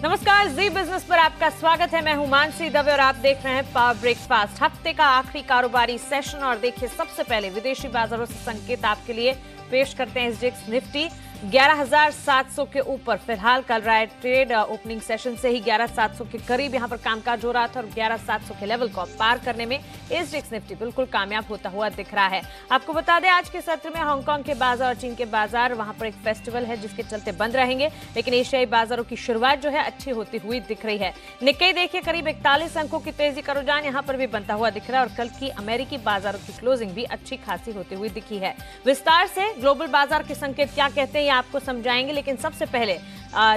नमस्कार, जी बिजनेस पर आपका स्वागत है। मैं हूं मानसी दवे और आप देख रहे हैं पावर ब्रेकफास्ट। हफ्ते का आखिरी कारोबारी सेशन और देखिए सबसे पहले विदेशी बाजारों से संकेत आपके लिए पेश करते हैं। एसजीएक्स निफ्टी 11,700 के ऊपर फिलहाल कल रहा है ट्रेड। ओपनिंग सेशन से ही 11,700 के करीब यहां पर कामकाज हो रहा था और 11,700 के लेवल को पार करने में एसजीएक्स निफ्टी बिल्कुल कामयाब होता हुआ दिख रहा है। आपको बता दें आज के सत्र में हांगकांग के बाजार और चीन के बाजार वहां पर एक फेस्टिवल है जिसके चलते बंद रहेंगे, लेकिन एशियाई बाजारों की शुरुआत जो है अच्छी होती हुई दिख रही है। निक्केई देखिए करीब 41 अंकों की तेजी का रुझान यहां पर भी बनता हुआ दिख रहा है और कल की अमेरिकी बाजारों की क्लोजिंग भी अच्छी खासी होती हुई दिखी है। विस्तार से ग्लोबल बाजार के संकेत क्या कहते हैं ये आपको समझाएंगे, लेकिन सबसे पहले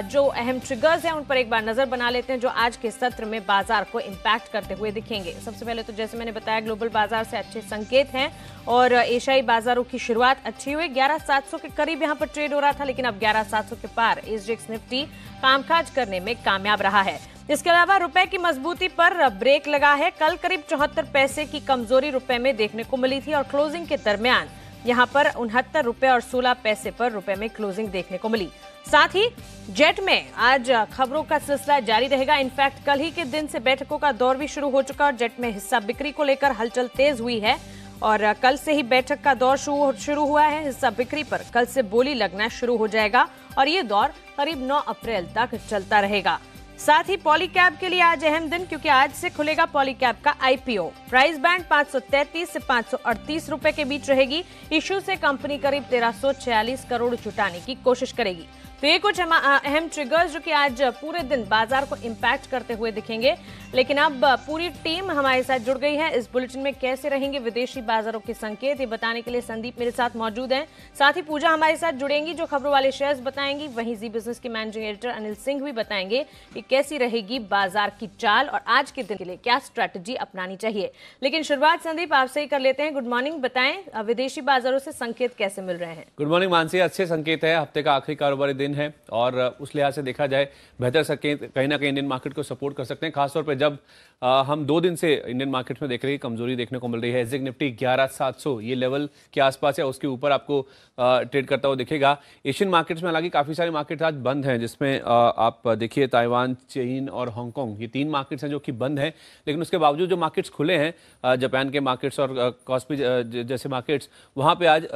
जो अहम ट्रिगर्स हैं उन पर एक बार नजर बना लेते हैं जो आज के सत्र में बाजार को इंपैक्ट करते हुए दिखेंगे। सबसे पहले तो जैसे मैंने बताया ग्लोबल बाजार से अच्छे संकेत हैं और एशियाई बाजारों की शुरुआत अच्छी हुई। 11,700 के करीब यहां पर ट्रेड हो रहा था, लेकिन अब 11,700 के पार एसजीएक्स निफ्टी कामकाज करने में कामयाब रहा है। इसके अलावा रुपए की मजबूती पर ब्रेक लगा है। कल करीब 74 पैसे की कमजोरी रुपए में देखने को मिली थी और क्लोजिंग के दरमियान यहां पर 69 रुपए और 16 पैसे पर रुपए में क्लोजिंग देखने को मिली। साथ ही जेट में आज खबरों का सिलसिला जारी रहेगा। इनफैक्ट कल ही के दिन से बैठकों का दौर भी शुरू हो चुका और जेट में हिस्सा बिक्री को लेकर हलचल तेज हुई है और कल से ही बैठक का दौर शुरू हुआ है। हिस्सा बिक्री पर कल से बोली लगना शुरू हो जाएगा और ये दौर करीब 9 अप्रैल तक चलता रहेगा। साथ ही पॉलीकैब के लिए आज अहम दिन, क्योंकि आज से खुलेगा पॉलीकैब का आईपीओ। प्राइस बैंड 533 से 538 रुपए के बीच रहेगी। इश्यू से कंपनी करीब 1346 करोड़ जुटाने की कोशिश करेगी। तो ये कुछ अहम ट्रिगर्स जो कि आज पूरे दिन बाजार को इंपैक्ट करते हुए दिखेंगे। लेकिन अब पूरी टीम हमारे साथ जुड़ गई है। इस बुलेटिन में कैसे रहेंगे विदेशी बाजारों के संकेत ये बताने के लिए संदीप मेरे साथ मौजूद हैं। साथ ही पूजा हमारे साथ जुड़ेंगी जो खबरों वाले शेयर्स बताएंगी। वहीं जी बिजनेस के मैनेजिंग एडिटर अनिल सिंह भी बताएंगे कि कैसी रहेगी बाजार की चाल और आज के दिन के लिए क्या स्ट्रैटेजी अपनानी चाहिए। लेकिन शुरुआत संदीप आपसे ही कर लेते हैं। गुड मॉर्निंग, बताएं विदेशी बाजारों से संकेत कैसे मिल रहे हैं। गुड मॉर्निंग मानसी, अच्छे संकेत है। हफ्ते का आखिरी कारोबारी दिन है और उस लिहाज से देखा जाए बेहतर संकेत कहीं ना कहीं इंडियन मार्केट को सपोर्ट कर सकते हैं, खासतौर पर जब हम 2 दिन से इंडियन मार्केट में देख रहे हैं कमजोरी देखने को मिल रही है। एसजीएक्स निफ्टी 11,700 ये लेवल के आसपास है, उसके ऊपर आपको ट्रेड करता हुआ दिखेगा। एशियन मार्केट्स में हालांकि काफी सारे मार्केट आज बंद हैं, जिसमें आप देखिए ताइवान, चीन और हांगकांग, ये 3 मार्केट्स हैं जो कि बंद हैं। लेकिन उसके बावजूद जो मार्केट्स खुले हैं, जापान के मार्केट्स और कॉस्पी जैसे मार्केट्स, वहां पे आज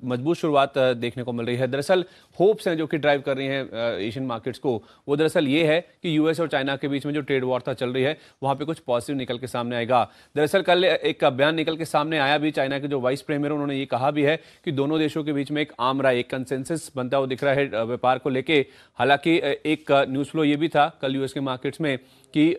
मजबूत शुरुआत देखने को मिल रही है। दरअसल होप्स हैं जो कि ड्राइव कर रही हैं एशियन मार्केट्स को, वो दरअसल ये है कि यूएस और चाइना के बीच में जो ट्रेड वॉर था चल रही है वहां पे कुछ पॉजिटिव निकल के सामने आएगा। दरअसल कल एक बयान निकल के सामने आया भी, चाइना के जो वाइस प्रीमियर उन्होंने ये कहा भी है कि दोनों देशों के बीच में एक आम राय, एक कंसेंसस बनता हुआ दिख रहा है व्यापार को लेके। हालांकि एक न्यूज फ्लो ये भी था कल यूएस के मार्केट्स में कि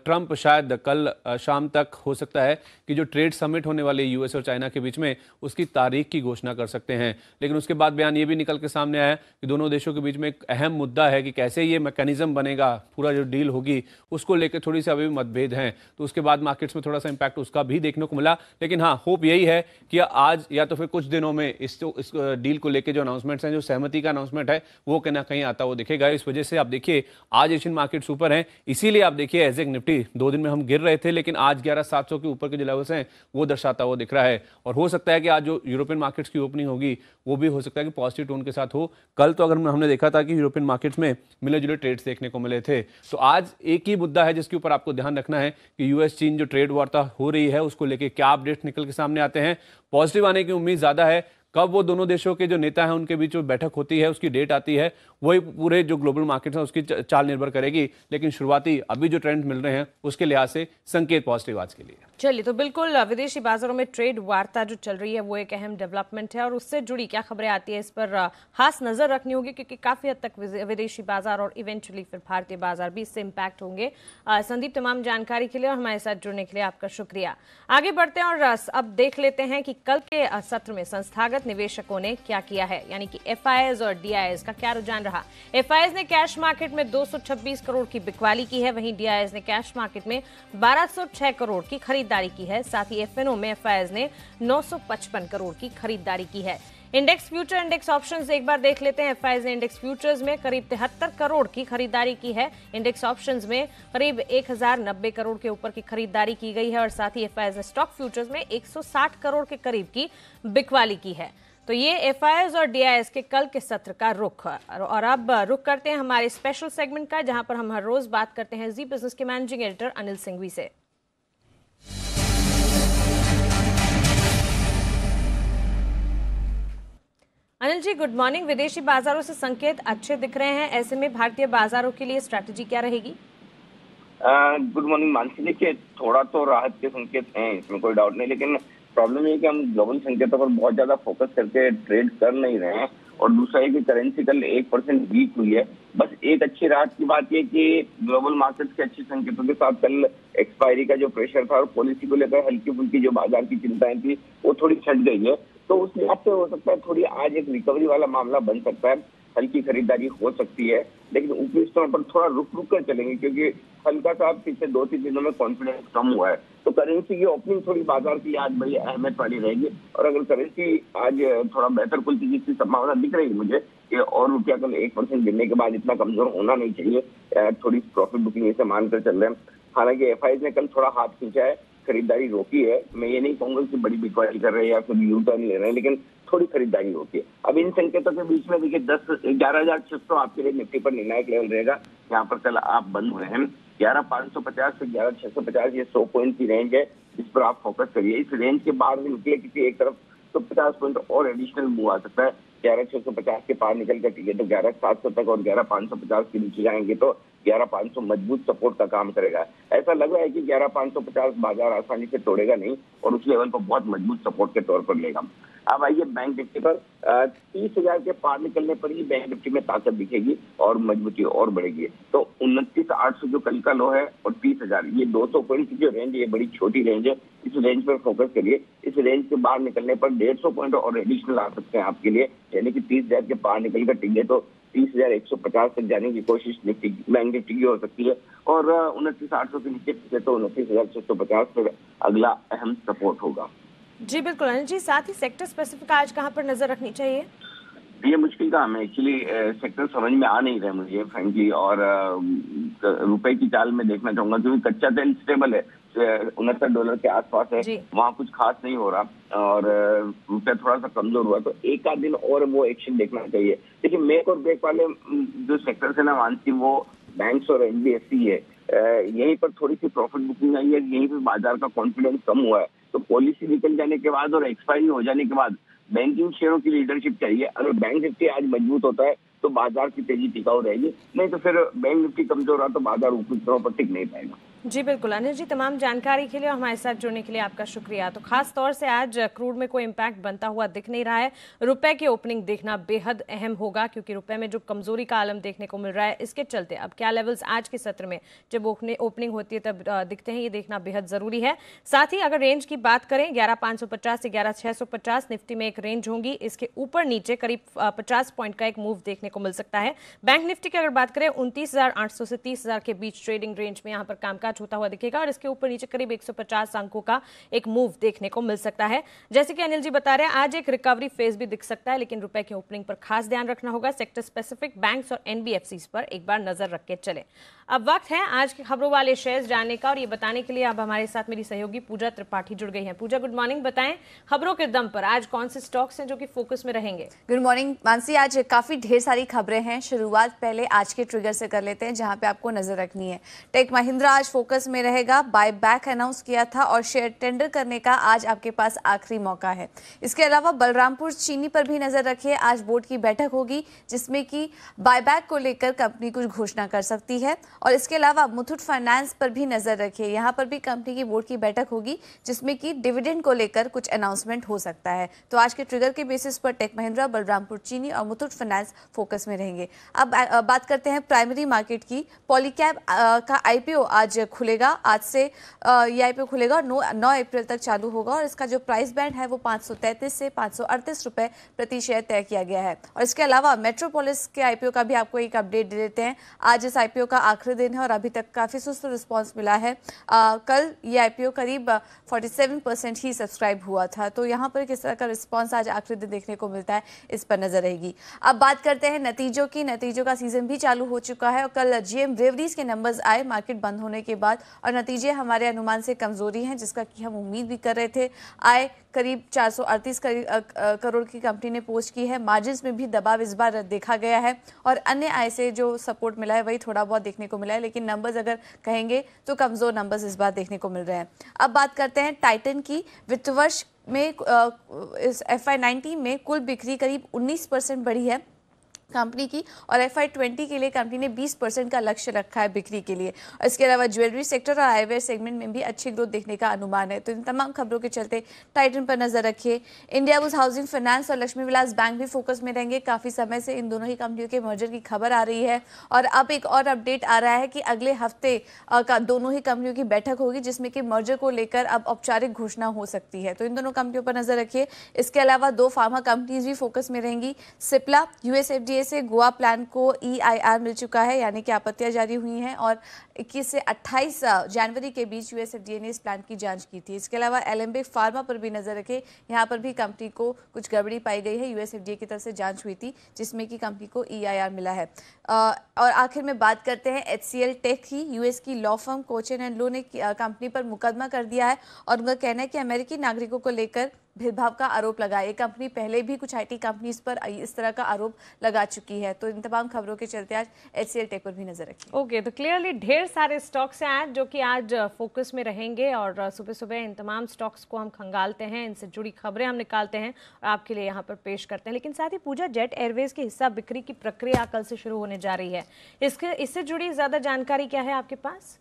ट्रंप शायद कल शाम तक हो सकता है कि जो ट्रेड समिट होने वाले यूएस और चाइना के बीच में उसकी तारीख की घोषणा कर सकते हैं। लेकिन उसके बाद बयान ये भी निकल के सामने आया कि दोनों देशों के बीच में एक अहम मुद्दा है कि कैसे ये मैकेनिज्म बनेगा, पूरा जो डील होगी उसको लेकर थोड़ी सी अभी मतभेद हैं। तो उसके बाद मार्केट्स में थोड़ा सा इंपैक्ट उसका भी देखने को मिला। लेकिन हाँ, होप यही है कि आज या तो फिर कुछ दिनों में इस डील को लेकर जो अनाउंसमेंट्स हैं, जो सहमति का अनाउंसमेंट है, वो कहीं ना कहीं आता हुआ दिखेगा। इस वजह से आप देखिए आज एशियन मार्केट्स ऊपर हैं। इसीलिए आप देखिए एसजीएक्स निफ्टी 2 दिन में हम गिर रहे थे, लेकिन आज 11,700 के ऊपर के जो लेवल्स हैं वो दर्शाता हुआ दिख रहा है। और हो सकता है कि आज जो यूरोपियन मार्केट्स की ओपनिंग होगी वो भी हो सकता है कि पॉजिटिव टोन के साथ हो। कल तो अगर हमने देखा था कि यूरोपियन मार्केट्स में मिले जुले ट्रेड्स देखने को मिले थे। तो आज एक ही मुद्दा है जिसके ऊपर आपको ध्यान रखना है कि यूएस चीन जो ट्रेड वार्ता हो रही है उसको लेकर क्या अपडेट्स निकल के सामने आते हैं। पॉजिटिव आने की उम्मीद ज्यादा है। कब वो दोनों देशों के जो नेता हैं उनके बीच जो बैठक होती है, उसकी डेट आती है, वही पूरे जो ग्लोबल मार्केट है उसकी चाल निर्भर करेगी। लेकिन शुरुआती अभी जो ट्रेंड मिल रहे हैं उसके लिहाज से संकेत पॉजिटिव आज के लिए। चलिए, तो बिल्कुल विदेशी बाजारों में ट्रेड वार्ता जो चल रही है वो एक अहम डेवलपमेंट है और उससे जुड़ी क्या खबरें आती है इस पर खास नजर रखनी होगी, क्योंकि काफी हद तक विदेशी बाजार और इवेंचुअली फिर भारतीय बाजार भी इससे इम्पैक्ट होंगे। संदीप, तमाम जानकारी के लिए और हमारे साथ जुड़ने के लिए आपका शुक्रिया। आगे बढ़ते हैं और अब देख लेते हैं कि कल के सत्र में संस्थागत निवेशकों ने क्या किया है, यानी कि एफआईआईज और डीआईआईज का क्या रुझान रहा। एफआईआईज ने कैश मार्केट में 226 करोड़ की बिकवाली की है, वहीं डीआईआईज ने कैश मार्केट में 1206 करोड़ की खरीदारी की है। साथ ही एफएनओ में एफआईआईज ने 955 करोड़ की खरीदारी की है। इंडेक्स फ्यूचर, इंडेक्स ऑप्शंस एक बार देख लेते हैं। एफआईआईज ने इंडेक्स फ्यूचर्स में करीब 73 करोड़ की खरीदारी की है। इंडेक्स ऑप्शंस में करीब 1090 करोड़ के ऊपर की खरीदारी की गई है और साथ ही एफआईआईज ने स्टॉक फ्यूचर्स में 160 करोड़ के करीब की बिकवाली की है। तो ये एफआईआईज और डीआईएस के कल के सत्र का रुख और अब रुख करते हैं हमारे स्पेशल सेगमेंट का, जहां पर हम हर रोज बात करते हैं जी बिजनेस के मैनेजिंग एडिटर अनिल सिंघवी से। Anil ji, good morning. विदेशी बाजारों से संकेत अच्छे दिख रहे हैं, ऐसे में भारतीय बाजारों के लिए स्ट्रैटेजी क्या रहेगी? Good morning Mansi. देखिए, थोड़ा तो राहत के संकेत हैं, इसमें कोई डाउट नहीं, लेकिन प्रॉब्लम ये कि हम ग्लोबल संकेतों पर बहुत ज्यादा फोकस करके ट्रेड कर नहीं रहे हैं। और दूसरा है कि करेंसी कल 1% वीक हुई है। बस एक अच्छी राहत की बात यह कि ग्लोबल मार्केट्स के अच्छे संकेतों के साथ कल एक्सपायरी का जो प्रेशर था और पॉलिसी को लेकर हल्की फुल्की जो बाजार की चिंताएं थी वो थोड़ी छट गई है। तो उस लिहाज से हो सकता है थोड़ी आज एक रिकवरी वाला मामला बन सकता है, हल्की खरीदारी हो सकती है, लेकिन ऊपरी स्तर पर थोड़ा रुक कर चलेंगे क्योंकि हल्का सा पिछले 2-3 दिनों में कॉन्फिडेंस कम हुआ है। तो करेंसी की ओपनिंग थोड़ी बाजार की आज बड़ी अहमियत वाली रहेगी। और अगर करेंसी आज थोड़ा बेहतर खुलती जिसकी संभावना दिख रही है मुझे कि और रुपया कल 1% गिरने के बाद इतना कमजोर होना नहीं चाहिए, थोड़ी प्रॉफिट बुकिंग ऐसे मानकर चल रहे हैं। हालांकि एफआईआई ने कल थोड़ा हाथ खींचा है, खरीदारी रोकी है। मैं ये नहीं कहूंगा कि बड़ी बिकवाली कर रहे हैं या फिर यू टर्न ले रहे हैं, लेकिन थोड़ी खरीदारी होती है। अब इन संकेतों के बीच में देखिए 11,600 आपके लिए निफ्टी पर निर्णायक लेवल रहेगा। यहाँ पर कल आप बंद हुए हैं 11,550 से 11,650, ये 100 पॉइंट की रेंज है, इस पर आप फोकस करिए। इस रेंज के बाहर निकले किसी एक तरफ तो 50 पॉइंट और एडिशनल मूव आ सकता है। 11,650 के पार निकल कर टिके तो 11,700 तक और 11,550 के नीचे जाएंगे तो 11,500 मजबूत सपोर्ट का काम करेगा। ऐसा लग रहा है कि 11,550 बाजार आसानी से तोड़ेगा नहीं और उस लेवल को बहुत मजबूत सपोर्ट के तौर पर लेगा। अब आइए बैंक निफ्टी पर 30,000 के पार निकलने पर ही बैंक निफ्टी में ताकत दिखेगी और मजबूती और बढ़ेगी। तो 29,800 जो कल का लो है और 30,000, ये 200 पॉइंट की जो रेंज है ये बड़ी छोटी रेंज है, इस रेंज पर फोकस करिए। इस रेंज के बाहर निकलने पर 150 पॉइंट और एडिशनल आ सकते हैं आपके लिए, यानी कि 30,000 के पार निकल कर टिके तो 30,150 तक जाने की कोशिश बैंक निफ्टी की हो सकती है। और 29,800 के नीचे टिके तो 29,650 पर अगला अहम सपोर्ट होगा। जी बिल्कुल अनिल जी, साथ ही सेक्टर स्पेसिफिक आज कहां पर नजर रखनी चाहिए? ये मुश्किल काम है एक्चुअली, सेक्टर समझ में आ नहीं रहे मुझे फ्रेंकली। और रुपए की चाल में देखना चाहूंगा क्योंकि कच्चा तेल स्टेबल है, $69 के आसपास है, वहाँ कुछ खास नहीं हो रहा और रुपया थोड़ा सा कमजोर हुआ, तो एक आध दिन और वो एक्शन देखना चाहिए। देखिए मेक और ब्रेक वाले जो सेक्टर है ना मानसी, वो बैंक्स और एनबीएफसी है, यहीं पर थोड़ी सी प्रॉफिट बुकिंग आई है, यहीं पर बाजार का कॉन्फिडेंस कम हुआ है। तो पॉलिसी निकल जाने के बाद और एक्सपायरी हो जाने के बाद बैंकिंग शेयरों की लीडरशिप चाहिए। अगर बैंक निफ्टी आज मजबूत होता है तो बाजार की तेजी टिकाऊ रहेगी, नहीं तो फिर बैंक निफ्टी कमजोर रहा तो बाजार ऊपरी स्तरों पर टिक नहीं पाएगा। जी बिल्कुल अनिल जी, तमाम जानकारी के लिए और हमारे साथ जुड़ने के लिए आपका शुक्रिया। तो खास तौर से आज क्रूड में कोई इम्पैक्ट बनता हुआ दिख नहीं रहा है, रुपए की ओपनिंग देखना बेहद अहम होगा क्योंकि रुपए में जो कमजोरी का आलम देखने को मिल रहा है, इसके चलते अब क्या लेवल्स आज के सत्र में जब ओपनिंग होती है तब दिखते हैं, ये देखना बेहद जरूरी है। साथ ही अगर रेंज की बात करें 11,550 से 11,650 निफ्टी में एक रेंज होगी, इसके ऊपर नीचे करीब 50 पॉइंट का एक मूव देखने को मिल सकता है। बैंक निफ्टी की अगर बात करें 29,800 से 30,000 के बीच ट्रेडिंग रेंज में यहाँ पर कामकाज होता हुआ दिखेगा और इसके ऊपर नीचे करीब 150 अंकों का एक मूव देखने को मिल सकता है। जैसे कि अनिल जी बता रहे हैं, आज एक रिकवरी फेज भी दिख सकता है, लेकिन रुपए की ओपनिंग पर खास ध्यान रखना होगा। सेक्टर स्पेसिफिक बैंक्स और एनबीएफसीज पर एक बार नजर रख के चले। अब वक्त है आज के खबरों वाले शेयर्स जानने का और ये बताने के लिए अब हमारे साथ मेरी सहयोगी पूजा त्रिपाठी जुड़ गई हैं। पूजा, गुड मॉर्निंग। बताएं खबरों के दम पर आज कौन से स्टॉक्स हैं जो कि फोकस में रहेंगे? गुड मॉर्निंग मानसी, आज काफी ढेर सारी खबरें हैं। शुरुआत पहले आज के ट्रिगर से कर लेते हैं जहां पे आपको नजर रखनी है। टेक महिंद्रा आज फोकस में रहेगा, बाय बैक अनाउंस किया था और शेयर टेंडर करने का आज आपके पास आखिरी मौका है। इसके अलावा बलरामपुर चीनी पर भी नजर रखिए, आज बोर्ड की बैठक होगी जिसमें कि बायबैक को लेकर कंपनी कुछ घोषणा कर सकती है। और इसके अलावा मुथूट फाइनेंस पर भी नजर रखिए, यहाँ पर भी कंपनी की बोर्ड की बैठक होगी जिसमें कि डिविडेंड को लेकर कुछ अनाउंसमेंट हो सकता है। तो आज के ट्रिगर के बेसिस पर टेक महिंद्रा, बलरामपुर चीनी और मुथूट फाइनेंस फोकस में रहेंगे। अब बात करते हैं प्राइमरी मार्केट की। पॉलीकैब का आईपीओ आज खुलेगा, आज से ये आईपीओ खुलेगा और 9 अप्रैल तक चालू होगा और इसका जो प्राइस बैंड है वो 533 से 538 रुपए प्रति शेयर तय किया गया है। और इसके अलावा मेट्रोपोलिस के आईपीओ का भी आपको एक अपडेट दे देते हैं। आज इस आईपीओ का आखिरी दिन है और अभी तक काफी सुस्त रिस्पांस मिला है। कल ये आईपीओ करीब 47% ही सब्सक्राइब हुआ था, तो यहाँ पर किस तरह का रिस्पांस आज आखिरी दिन देखने को मिलता है इस पर नजर रहेगी। अब बात करते हैं नतीजों की। नतीजों का सीजन भी चालू हो चुका है और कल जीएम ब्रेवरीज के नंबर्स आए। मार्केट बंद होने के के बाद, और नतीजे हमारे अनुमान से कमजोरी हैं, जिसका कि हम उम्मीद भी कर रहे थे। आय करीब 438 करोड़ की कंपनी ने पोस्ट की है। मार्जिन में भी दबाव इस बार देखा गया है और अन्य आय से जो सपोर्ट मिला है वही थोड़ा बहुत देखने को मिला है, लेकिन नंबर्स अगर कहेंगे तो कमजोर नंबर्स इस बार देखने को मिल रहे हैं। अब बात करते हैं टाइटन की। वित्त वर्ष में इस FY19 में कुल बिक्री करीब 19% बढ़ी है कंपनी की, और FY20 के लिए कंपनी ने 20% का लक्ष्य रखा है बिक्री के लिए। और इसके अलावा ज्वेलरी सेक्टर और आईवेयर सेगमेंट में भी अच्छी ग्रोथ देखने का अनुमान है। तो इन तमाम खबरों के चलते टाइटन पर नजर रखिए। इंडियाबुल्स हाउसिंग फाइनेंस और लक्ष्मी विलास बैंक भी फोकस में रहेंगे। काफी समय से इन दोनों ही कंपनियों के मर्जर की खबर आ रही है, और अब एक और अपडेट आ रहा है कि अगले हफ्ते का दोनों ही कंपनियों की बैठक होगी, जिसमें कि मर्जर को लेकर अब औपचारिक घोषणा हो सकती है। तो इन दोनों कंपनियों पर नजर रखिए। इसके अलावा 2 फार्मा कंपनीज भी फोकस में रहेंगी। सिप्ला US FDA से गोवा प्लान को EIR मिल चुका है, यानी कि आपत्तियां जारी हुई हैं, और 21 से 28 जनवरी के बीच US FDA ने इस प्लान की जांच की थी। इसके अलावा एलेम्बिक फार्मा पर भी नजर रखें। यहाँ पर भी कंपनी को कुछ गड़बड़ी पाई गई है। US FDA की तरफ से जांच हुई थी, जिसमें कि कंपनी को EIR मिला है। और आखिर में बात करते हैं HCL टेक की। US की लॉ फर्म कोचेन एंड लो ने कंपनी पर मुकदमा कर दिया है, और उनका कहना है कि अमेरिकी नागरिकों को लेकर भेदभाव का आरोप लगा। ये कंपनी पहले भी कुछ IT कंपनीज पर इस तरह का आरोप लगा चुकी है। तो इन तमाम खबरों के चलते आज HCL टेक पर भी नजर रखिए। ओके, तो क्लियरली ढेर सारे स्टॉक्स हैं आज जो कि आज फोकस में रहेंगे, और सुबह सुबह इन तमाम स्टॉक्स को हम खंगालते हैं, इनसे जुड़ी खबरें हम निकालते हैं और आपके लिए यहाँ पर पेश करते हैं। लेकिन साथ ही पूजा, जेट एयरवेज की हिस्सा बिक्री की प्रक्रिया कल से शुरू होने जा रही है। इससे जुड़ी ज्यादा जानकारी क्या है आपके पास?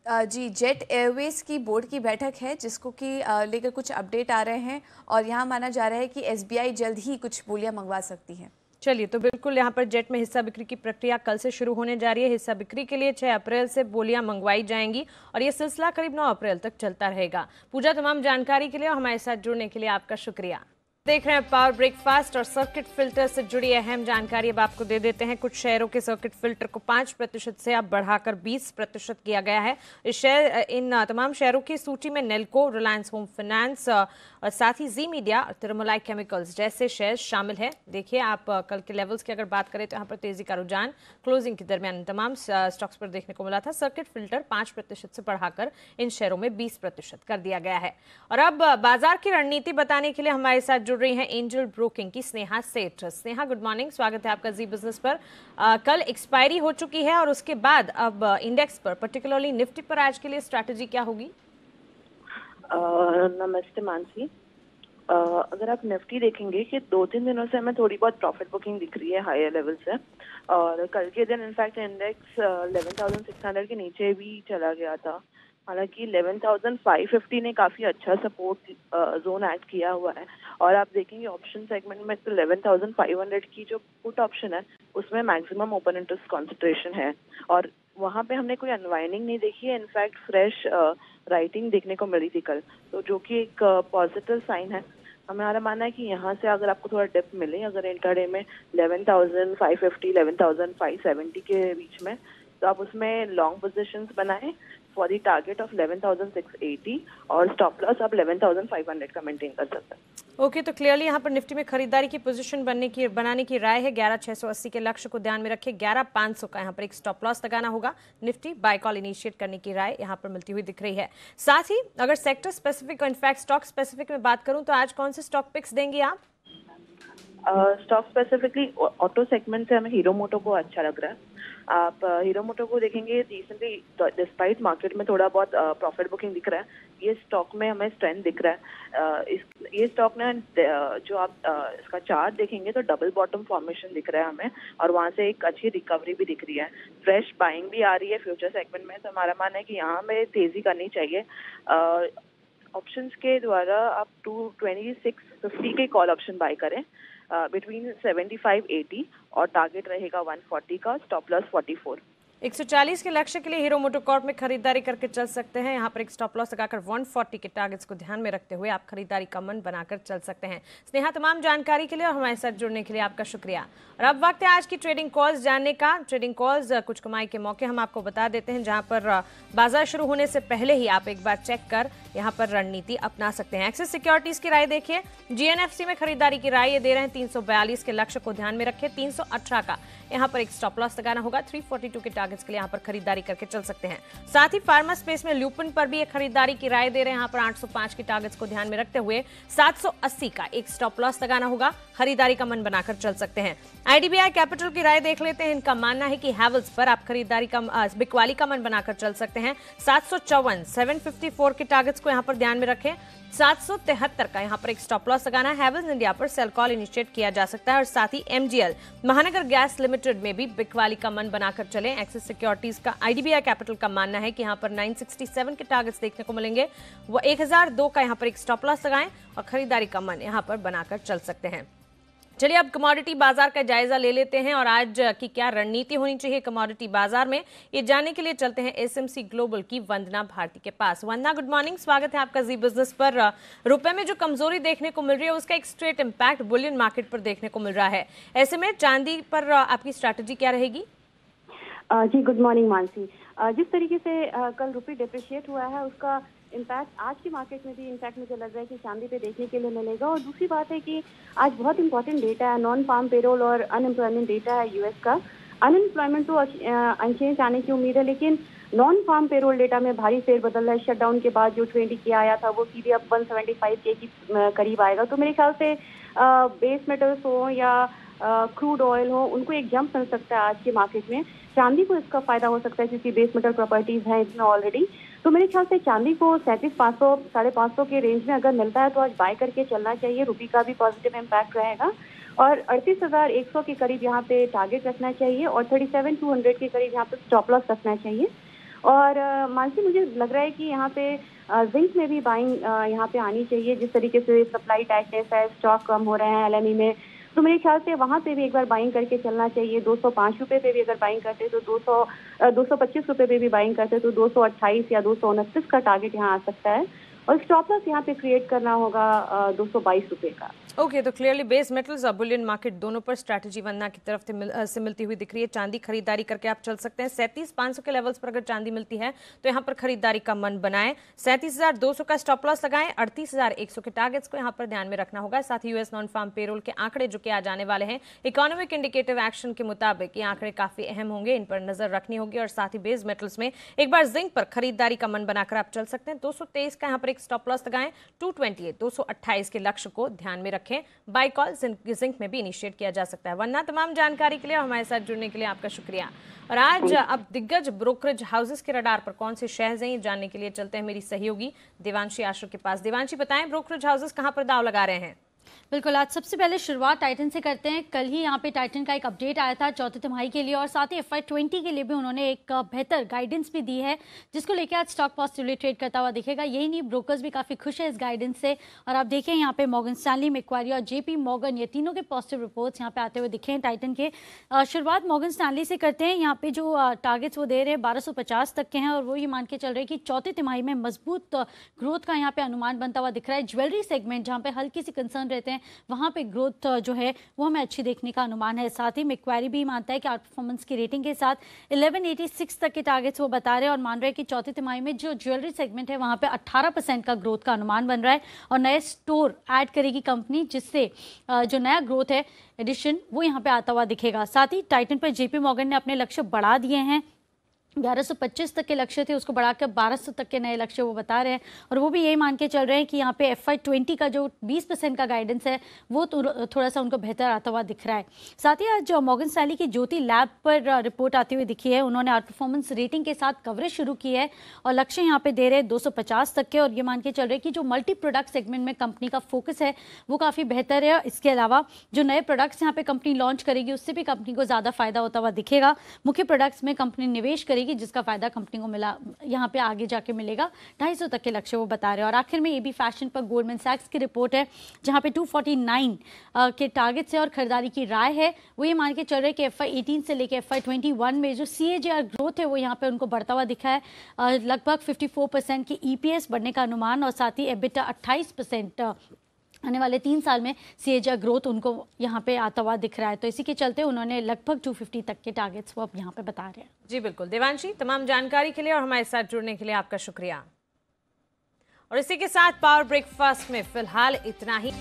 जी, जेट एयरवेज की बोर्ड की बैठक है, जिसको कि लेकर कुछ अपडेट आ रहे हैं, और यहाँ माना जा रहा है कि SBI जल्द ही कुछ बोलियां मंगवा सकती है। चलिए, तो बिल्कुल यहाँ पर जेट में हिस्सा बिक्री की प्रक्रिया कल से शुरू होने जा रही है। हिस्सा बिक्री के लिए 6 अप्रैल से बोलियां मंगवाई जाएंगी, और ये सिलसिला करीब 9 अप्रैल तक चलता रहेगा। पूजा, तमाम जानकारी के लिए और हमारे साथ जुड़ने के लिए आपका शुक्रिया। देख रहे हैं पावर ब्रेकफास्ट, और सर्किट फिल्टर से जुड़ी अहम जानकारी अब आपको दे देते हैं। कुछ शेयरों के सर्किट फिल्टर को 5% से अब बढ़ाकर 20% किया गया है। इन तमाम शेयरों की सूची में नेल्को, रिलायंस होम फाइनेंस और साथ ही जी मीडिया और तिरुमलाई केमिकल्स जैसे शेयर शामिल है। देखिए, आप कल के लेवल्स की अगर बात करें तो यहाँ पर तेजी का रुझान क्लोजिंग के दरमियान तमाम स्टॉक्स पर देखने को मिला था। सर्किट फिल्टर 5% से बढ़ाकर इन शेयरों में 20% कर दिया गया है। और अब बाजार की रणनीति बताने के लिए हमारे साथ जुड़ रही हैं एंजल ब्रोकिंग की स्नेहा सेठ। स्नेहा, गुड मॉर्निंग, स्वागत है आपका जी बिजनेस पर। कल एक्सपायरी हो चुकी है, और उसके बाद अब इंडेक्स पर, पर्टिकुलरली निफ्टी पर आज के लिए स्ट्रैटेजी क्या होगी? नमस्ते मानसी। अगर आप निफ्टी देखेंगे कि 2-3 दिनों से हमें थोड़ी बहुत प्रॉफिट बुकिंग दिख रही है हायर लेवल से, और कल के दिन इनफैक्ट इंडेक्स 11,600 के नीचे भी चला गया था। हालांकि 11,550 ने काफी अच्छा सपोर्ट जोन ऐड किया हुआ है, और आप देखेंगे ऑप्शन सेगमेंट में तो 11,500 की जो पुट ऑप्शन है उसमें मैक्सिमम ओपन इंटरेस्ट कॉन्सेंट्रेशन है, और वहाँ पे हमने कोई अनवाइंडिंग नहीं देखी है। इनफैक्ट फ्रेश राइटिंग देखने को मिली थी कल, तो जो कि एक पॉजिटिव साइन है। हमारा मानना है कि यहाँ से अगर आपको थोड़ा डिप मिले, अगर इंटरडे में 11,550, 11,570 के बीच में, तो आप उसमें लॉन्ग पोजीशंस बनाएं फॉर द टारगेट ऑफ 11,680, और स्टॉप लॉस आप 11,500 का मेंटेन कर सकते हैं। ओके, तो क्लियरली यहाँ पर निफ्टी में खरीदारी की पोजीशन बनाने की राय है। 11,680 के लक्ष्य को ध्यान में रखें। 11,500 का यहाँ पर एक स्टॉप लॉस लगाना होगा। निफ्टी बाय कॉल इनिशिएट करने की राय यहाँ पर मिलती हुई दिख रही है। साथ ही अगर सेक्टर स्पेसिफिक और इनफैक्ट स्टॉक स्पेसिफिक में बात करूँ तो आज कौन से स्टॉक पिक्स देंगे आप? स्टॉक स्पेसिफिकली ऑटो सेगमेंट से हमें हीरो मोटो को अच्छा लग रहा है। आप हीरो मोटो को देखेंगे, रिसेंटली डिस्पाइट मार्केट में थोड़ा बहुत प्रॉफिट बुकिंग दिख रहा है, ये स्टॉक में हमें स्ट्रेंथ दिख रहा है। ये स्टॉक ने जो आप इसका चार्ट देखेंगे तो डबल बॉटम फॉर्मेशन दिख रहा है हमें, और वहाँ से एक अच्छी रिकवरी भी दिख रही है। फ्रेश बाइंग भी आ रही है फ्यूचर सेगमेंट में, तो हमारा मानना है कि यहाँ हमें तेजी करनी चाहिए। ऑप्शंस के द्वारा आप 2650 के कॉल ऑप्शन बाय करें बिटवीन 75-80, और टारगेट रहेगा 140 का, स्टॉप लॉस 44। 140 के लक्ष्य के लिए हीरो मोटोकॉर्प में खरीदारी करके चल सकते हैं। यहाँ पर एक स्टॉप लॉस लगाकर 140 के टारगेट्स को ध्यान में रखते हुए आप खरीदारी का मन बनाकर चल सकते हैं। स्नेहा, तमाम जानकारी के लिए और हमारे साथ जुड़ने के लिए आपका शुक्रिया। और अब वक्त है आज की ट्रेडिंग कॉल्स जानने का। ट्रेडिंग कॉल्स कुछ कमाई के मौके हम आपको बता देते हैं, जहां पर बाजार शुरू होने से पहले ही आप एक बार चेक कर यहाँ पर रणनीति अपना सकते हैं। एक्सिस सिक्योरिटीज की राय देखिए, जीएनएफसी में खरीदारी की राय ये दे रहे हैं। 342 के लक्ष्य को ध्यान में रखें, 318 का यहाँ पर एक स्टॉप लॉस लगाना होगा। 342 के टारगेट्स के लिए यहाँ पर खरीदारी करके चल सकते हैं। साथ ही फार्मा स्पेस में ल्यूपिन पर भी एक खरीदारी की राय दे रहे हैं। यहाँ पर 805 के टारगेट्स को ध्यान में रखते हुए 780 का एक स्टॉप लॉस लगाना होगा, खरीदारी का मन बनाकर चल सकते हैं। आईडीबीआई कैपिटल की राय देख लेते हैं। इनका मानना है कि हैवेल्स पर आप खरीदारी का बिकवाली का मन बनाकर चल सकते हैं। 754 754 के टारगेट्स को यहाँ पर ध्यान में रखें। 773 का यहाँ पर एक स्टॉप लॉस लगाना है। हैवेल्स इंडिया पर सेल कॉल इनिशिएट किया जा सकता है और साथ ही एमजीएल महानगर गैस लिमिटेड में भी बिकवाली का मन बनाकर चलें। एक्सिस सिक्योरिटीज का आईडीबीआई कैपिटल का मानना है कि यहाँ पर 967 के टारगेट्स देखने को मिलेंगे। वो 1002 का यहाँ पर एक स्टॉप लॉस लगाएं और खरीदारी का मन यहाँ पर बनाकर चल सकते हैं। चलिए अब कमोडिटी बाजार का जायजा ले लेते हैं और आज की क्या रणनीति होनी चाहिए कमोडिटी बाजार में, ये जानने के लिए चलते हैं एसएमसी ग्लोबल की वंदना भारती के पास। वंदना, गुड मॉर्निंग, स्वागत है आपका जी बिजनेस पर। रुपए में जो कमजोरी देखने को मिल रही है उसका एक स्ट्रेट इम्पैक्ट बुलियन मार्केट पर देखने को मिल रहा है। ऐसे में चांदी पर आपकी स्ट्रैटेजी क्या रहेगी? जी गुड मॉर्निंग मानसी। जिस तरीके से कल रुपये डिप्रिशिएट हुआ है उसका इम्पैक्ट आज की मार्केट में भी इनफैक्ट मुझे लग रहा है कि चांदी पे देखने के लिए मिलेगा। और दूसरी बात है कि आज बहुत इंपॉर्टेंट डेटा है, नॉन फार्म पेरोल और अनएम्प्लॉयमेंट डेटा है यूएस का। अनएम्प्लॉयमेंट तो अनचेंज आने की उम्मीद है, लेकिन नॉन फार्म पेरोल डेटा में भारी फेरबदल है। शटडाउन के बाद जो 20 के आया था वो सीधे अब 175 के करीब आएगा। तो मेरे ख्याल से बेस मेटल्स हो या क्रूड ऑयल हो, उनको एक जंप मिल सकता है आज के मार्केट में। चांदी को इसका फायदा हो सकता है क्योंकि बेस मेटल प्रॉपर्टीज हैं इसमें ऑलरेडी। तो मेरे ख्याल से चांदी को 37,500 550 के रेंज में अगर मिलता है तो आज बाय करके चलना चाहिए। रुपये का भी पॉजिटिव इम्पैक्ट रहेगा और 38,100 के करीब यहाँ पे टारगेट रखना चाहिए और 37,200 के करीब यहाँ पे स्टॉप लॉस रखना चाहिए। और मानसी, मुझे लग रहा है कि यहाँ पे जिंक में भी बाइंग यहाँ पे आनी चाहिए। जिस तरीके से सप्लाई टाइटनेस है, स्टॉक कम हो रहे हैं एलएमई में, तो मेरे ख्याल से वहाँ पे भी एक बार बाइंग करके चलना चाहिए। 205 रुपये पे भी अगर बाइंग करते तो 225 रुपये पे भी बाइंग करते तो 228 या 229 का टारगेट यहाँ आ सकता है और स्टॉप लॉस यहाँ पे क्रिएट करना होगा 222 रुपये का। ओके, तो क्लियरली बेस मेटल्स और बुलियन मार्केट दोनों पर स्ट्रैटेजी वंदना की तरफ से मिलती हुई दिख रही है। चांदी खरीदारी करके आप चल सकते हैं। 37,500 के लेवल्स पर अगर चांदी मिलती है तो यहाँ पर खरीदारी का मन बनाएं। 37,200 का स्टॉप लॉस लगाएं। 38,100 के टारगेट्स को यहाँ पर ध्यान में रखना होगा। साथ ही यूएस नॉन फार्म पेरोल के आंकड़े जो कि आज आने वाले हैं, इकोनॉमिक इंडिकेटिव एक्शन के मुताबिक ये आंकड़े काफी अहम होंगे, इन पर नजर रखनी होगी। और साथ ही बेस मेटल्स में एक बार जिंक पर खरीदारी का मन बनाकर आप चल सकते हैं। 223 का यहाँ पर एक स्टॉप लॉस लगाएं। 228 के लक्ष्य को ध्यान में रखें। बाय कॉल जिंक में भी इनिशिएट किया जा सकता है। वरना तमाम जानकारी के लिए और हमारे साथ जुड़ने के लिए आपका शुक्रिया। और आज अब दिग्गज ब्रोकरेज हाउसेस के रडार पर कौन से शेयर्स हैं ये जानने के लिए चलते हैं मेरी सहयोगी देवांशी आश्रम के पास। देवांशी, बताएं ब्रोकरेज हाउसेस कहां पर दाव लगा रहे हैं? बिल्कुल, आज सबसे पहले शुरुआत टाइटन से करते हैं। कल ही यहाँ पे टाइटन का एक अपडेट आया था चौथे तिमाही के लिए और साथ ही FY20 के लिए भी उन्होंने एक बेहतर गाइडेंस भी दी है, जिसको लेकर आज स्टॉक पॉजिटिवली ट्रेड करता हुआ दिखेगा। यही नहीं, ब्रोकर्स भी काफ़ी खुश है इस गाइडेंस से। और आप देखें यहाँ पे मॉर्गन स्टैनली, मैक्वारी और JP मॉर्गन, ये तीनों के पॉजिटिव रिपोर्ट्स यहाँ पे आते हुए दिखे हैं टाइटन के। शुरुआत मॉर्गन स्टैनली से करते हैं। यहाँ पे जो टारगेट्स वो दे रहे हैं 1250 तक के हैं और वो ये मान के चल रहे हैं कि चौथे तिमाही में मजबूत ग्रोथ का यहाँ पे अनुमान बनता हुआ दिख रहा है। ज्वेलरी सेगमेंट जहाँ पे हल्की सी कंसर्न रहते हैं, वहाँ पे ग्रोथ जो है वो हमें अच्छी देखने का अनुमान है। साथ ही मैक्वारी भी मानता है कि आउट परफॉर्मेंस की रेटिंग के साथ 1186 तक के टारगेट्स वो बता रहे हैं और मान रहे हैं कि चौथी तिमाही में जो ज्वेलरी सेगमेंट है वहाँ पे 18% का ग्रोथ का अनुमान बन रहा है और नए स्टोर ऐड करेगी कंपनी, जिससे जो नया ग्रोथ है एडिशन वो यहाँ पे आता हुआ दिखेगा। साथ ही टाइटन पर JP मॉर्गन ने अपने लक्ष्य बढ़ा दिए हैं। 1125 तक के लक्ष्य थे, उसको बढ़ाकर 1200 तक के नए लक्ष्य वो बता रहे हैं और वो भी यही मान के चल रहे हैं कि यहाँ पे FY20 का जो 20% का गाइडेंस है वो थोड़ा सा उनको बेहतर आता हुआ दिख रहा है। साथ ही आज मॉर्गन स्टैनली की ज्योति लैब पर रिपोर्ट आती हुई दिखी है। उन्होंने आउट परफॉर्मेंस रेटिंग के साथ कवरेज शुरू की है और लक्ष्य यहाँ पे दे रहे हैं 250 तक के और ये मान के चल रहे हैं कि जो मल्टी प्रोडक्ट सेगमेंट में कंपनी का फोकस है वो काफ़ी बेहतर है। इसके अलावा जो नए प्रोडक्ट्स यहाँ पे कंपनी लॉन्च करेगी उससे भी कंपनी को ज़्यादा फायदा होता हुआ दिखेगा। मुख्य प्रोडक्ट्स में कंपनी निवेश करेगी जिसका फायदा कंपनी को मिला यहाँ पे आगे जाके मिलेगा। 250 तक के लक्ष्य वो बता रहे हैं। और आखिर में AB फैशन पर गोल्डमैन सैक्स की रिपोर्ट है जहाँ पे 249 के टारगेट से और खरीदारी की राय है। वो ये मान के चल रहे हैं कि FY18 से लेकर FY21 में जो CAGR ग्रोथ है वो यहाँ पे उनको बढ़ता हुआ दिखा है। लगभग 54% की EPS बढ़ने का अनुमान और साथ ही EBITDA 28% आने वाले 3 साल में CAGR ग्रोथ उनको यहाँ पे आता हुआ दिख रहा है। तो इसी के चलते उन्होंने लगभग 250 तक के टारगेट्स वो अब यहाँ पे बता रहे हैं। जी बिल्कुल देवांशी, तमाम जानकारी के लिए और हमारे साथ जुड़ने के लिए आपका शुक्रिया। और इसी के साथ पावर ब्रेकफास्ट में फिलहाल इतना ही।